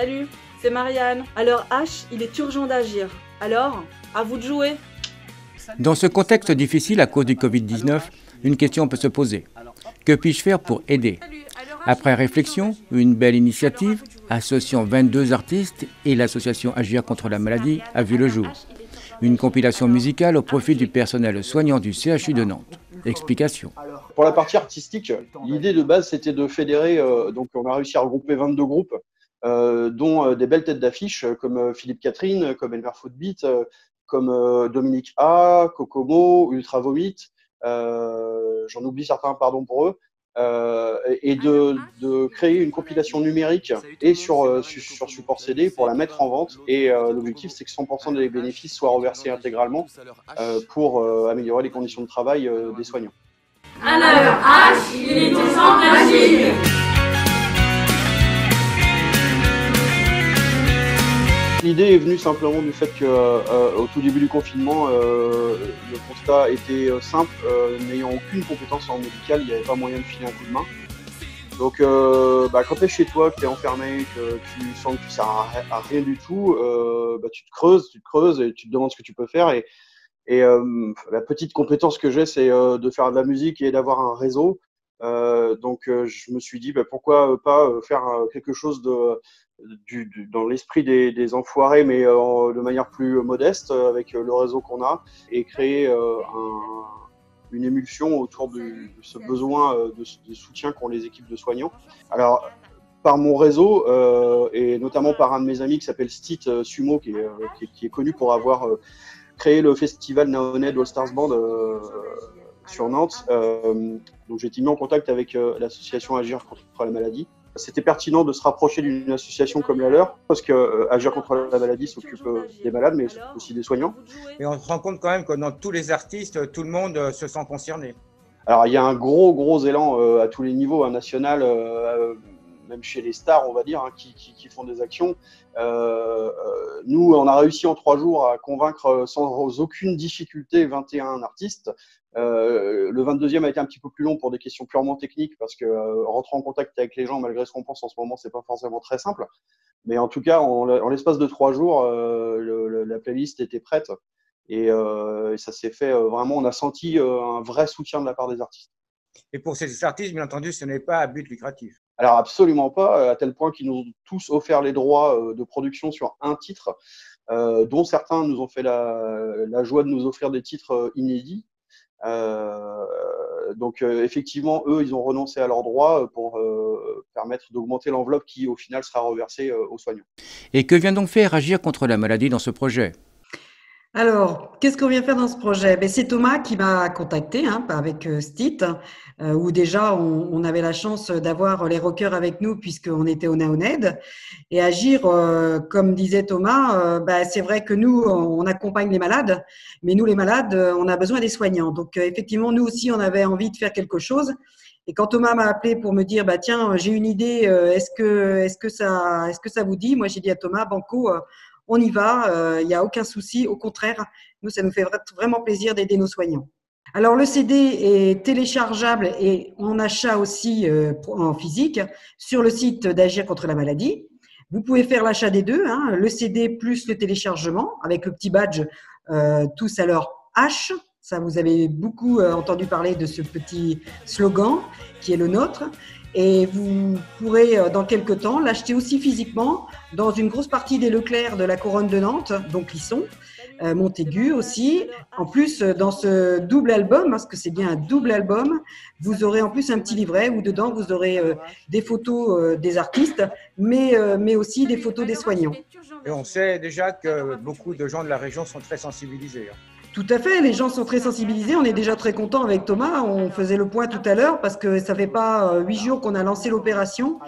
Salut, c'est Marianne. À l'heure H, il est urgent d'agir. Alors, à vous de jouer. Dans ce contexte difficile à cause du Covid-19, une question peut se poser. Que puis-je faire pour aider ? Après réflexion, une belle initiative, associant 22 artistes et l'association Agir contre la maladie a vu le jour. Une compilation musicale au profit du personnel soignant du CHU de Nantes. Explication. Pour la partie artistique, l'idée de base c'était de fédérer, donc on a réussi à regrouper 22 groupes, dont des belles têtes d'affiche comme Philippe Catherine, comme Elmer Footbeat, comme Dominique A, Kokomo, Ultra Vomit, j'en oublie certains, pardon pour eux, et de créer une compilation numérique et sur support CD pour la mettre en vente. Et l'objectif, c'est que 100% des bénéfices soient reversés intégralement pour améliorer les conditions de travail des soignants. À l'heure H, il est urgent d'agir. L'idée est venue simplement du fait qu'au tout début du confinement, le constat était simple. N'ayant aucune compétence en médical, il n'y avait pas moyen de filer un coup de main. Donc, quand tu es chez toi, que tu es enfermé, que tu sens que tu ne sers à rien du tout, tu te creuses et tu te demandes ce que tu peux faire. Et la petite compétence que j'ai, c'est de faire de la musique et d'avoir un réseau. Donc, je me suis dit, pourquoi pas faire quelque chose dans l'esprit des enfoirés, mais de manière plus modeste, avec le réseau qu'on a, et créer une émulsion autour de ce besoin de soutien qu'ont les équipes de soignants. Alors, par mon réseau, et notamment par un de mes amis qui s'appelle Stit Sumo, qui est connu pour avoir créé le festival Naoned All Stars Band sur Nantes. Donc j'ai été mis en contact avec l'association Agir contre la maladie. C'était pertinent de se rapprocher d'une association comme la leur, parce que Agir contre la maladie s'occupe des malades, mais aussi des soignants. Et on se rend compte quand même que dans tous les artistes, tout le monde se sent concerné. Alors il y a un gros élan à tous les niveaux, national, même chez les stars, on va dire, qui font des actions. Nous, on a réussi en 3 jours à convaincre sans aucune difficulté 21 artistes. Le 22e a été un petit peu plus long pour des questions purement techniques, parce que rentrer en contact avec les gens, malgré ce qu'on pense en ce moment, c'est pas forcément très simple. Mais en tout cas, en l'espace de 3 jours, la playlist était prête. Et ça s'est fait vraiment, on a senti un vrai soutien de la part des artistes. Et pour ces artistes, bien entendu, ce n'est pas à but lucratif. Alors absolument pas, à tel point qu'ils nous ont tous offert les droits de production sur un titre, dont certains nous ont fait la joie de nous offrir des titres inédits. Donc effectivement, eux, ils ont renoncé à leurs droits pour permettre d'augmenter l'enveloppe qui, au final, sera reversée aux soignants. Et que vient donc faire Agir contre la maladie dans ce projet ? Alors, qu'est-ce qu'on vient faire dans ce projet? C'est Thomas qui m'a contacté avec Stit, où déjà on avait la chance d'avoir les rockers avec nous puisqu'on était au Naoned. Et Agir, comme disait Thomas, c'est vrai que nous, on accompagne les malades, mais nous, les malades, on a besoin des soignants. Donc, effectivement, nous aussi, on avait envie de faire quelque chose. Et quand Thomas m'a appelé pour me dire, tiens, j'ai une idée, est-ce que ça vous dit? Moi, j'ai dit à Thomas, banco, on y va, il n'y a aucun souci. Au contraire, nous, ça nous fait vraiment plaisir d'aider nos soignants. Alors, le CD est téléchargeable et en achat aussi en physique sur le site d'Agir contre la maladie. Vous pouvez faire l'achat des deux, le CD plus le téléchargement avec le petit badge tous à l'heure H. Ça, vous avez beaucoup entendu parler de ce petit slogan qui est le nôtre. Et vous pourrez, dans quelques temps, l'acheter aussi physiquement dans une grosse partie des Leclerc de la Couronne de Nantes, donc Clisson, Montaigu aussi. En plus, dans ce double album, parce que c'est bien un double album, vous aurez en plus un petit livret où dedans, vous aurez des photos des artistes, mais aussi des photos des soignants. Et on sait déjà que beaucoup de gens de la région sont très sensibilisés. Tout à fait, les gens sont très sensibilisés. On est déjà très contents avec Thomas. On faisait le point tout à l'heure parce que ça fait pas 8 jours qu'on a lancé l'opération.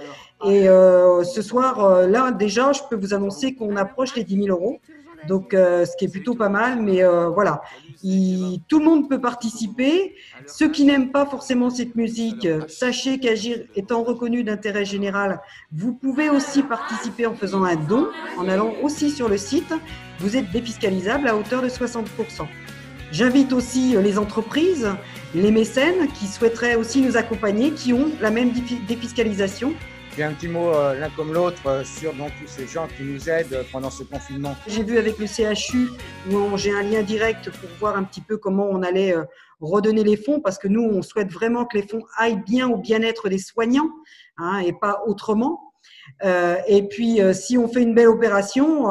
Et ce soir, là, déjà, je peux vous annoncer qu'on approche les 10 000 euros. Donc, ce qui est plutôt pas mal. Mais voilà, tout le monde peut participer. Ceux qui n'aiment pas forcément cette musique, sachez qu'Agir étant reconnu d'intérêt général, vous pouvez aussi participer en faisant un don, en allant aussi sur le site. Vous êtes défiscalisable à hauteur de 60%. J'invite aussi les entreprises, les mécènes qui souhaiteraient aussi nous accompagner, qui ont la même défiscalisation. Puis un petit mot l'un comme l'autre sur donc, tous ces gens qui nous aident pendant ce confinement. J'ai vu avec le CHU où j'ai un lien direct pour voir un petit peu comment on allait redonner les fonds, parce que nous, on souhaite vraiment que les fonds aillent bien au bien-être des soignants, hein, et pas autrement. Et puis, si on fait une belle opération,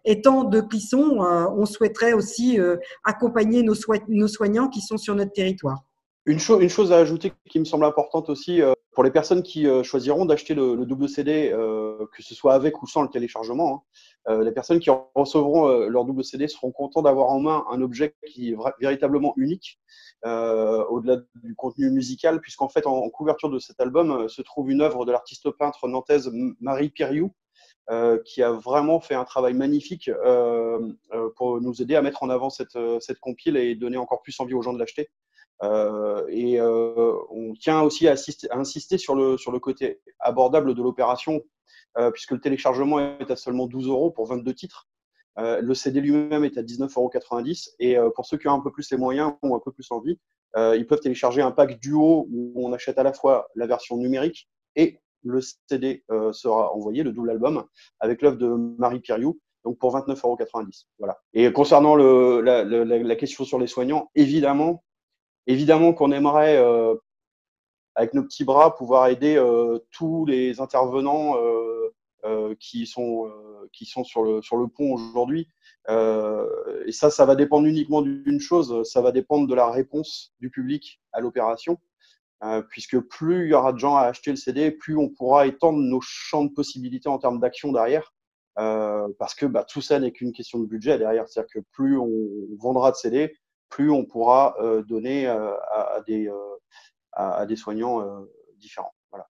étant de Clisson, on souhaiterait aussi accompagner nos soignants qui sont sur notre territoire. Une chose à ajouter qui me semble importante aussi, pour les personnes qui choisiront d'acheter le double CD, que ce soit avec ou sans le téléchargement, hein, les personnes qui recevront leur double CD seront contents d'avoir en main un objet qui est véritablement unique, au-delà du contenu musical, puisqu'en fait, en couverture de cet album se trouve une œuvre de l'artiste peintre nantaise Marie Piriou, qui a vraiment fait un travail magnifique pour nous aider à mettre en avant cette compile et donner encore plus envie aux gens de l'acheter. On tient aussi à insister sur le côté abordable de l'opération, puisque le téléchargement est à seulement 12 € pour 22 titres. Le CD lui-même est à 19,90 €. Et pour ceux qui ont un peu plus les moyens ou un peu plus envie, ils peuvent télécharger un pack duo où on achète à la fois la version numérique et le CD sera envoyé, le double album, avec l'œuvre de Marie Piriou, donc pour 29,90 €. Voilà. Et concernant la question sur les soignants, évidemment qu'on aimerait, avec nos petits bras, pouvoir aider tous les intervenants qui sont sur le pont aujourd'hui. Et ça va dépendre uniquement d'une chose, ça va dépendre de la réponse du public à l'opération. Puisque plus il y aura de gens à acheter le CD, plus on pourra étendre nos champs de possibilités en termes d'action derrière. Parce que tout ça n'est qu'une question de budget derrière. C'est-à-dire que plus on vendra de CD, plus on pourra donner à des soignants différents. Voilà.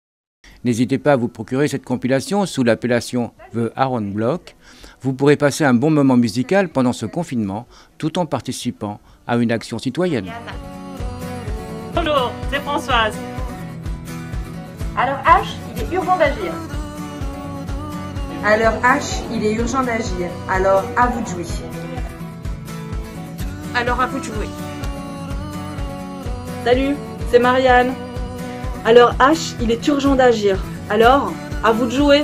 N'hésitez pas à vous procurer cette compilation sous l'appellation The Aaron Block. Vous pourrez passer un bon moment musical pendant ce confinement, tout en participant à une action citoyenne. Bonjour, c'est Françoise. Alors H, il est urgent d'agir. Alors H, il est urgent d'agir. Alors à vous de jouer. Alors à vous de jouer. Salut, c'est Marianne. Alors H, il est urgent d'agir. Alors, à vous de jouer.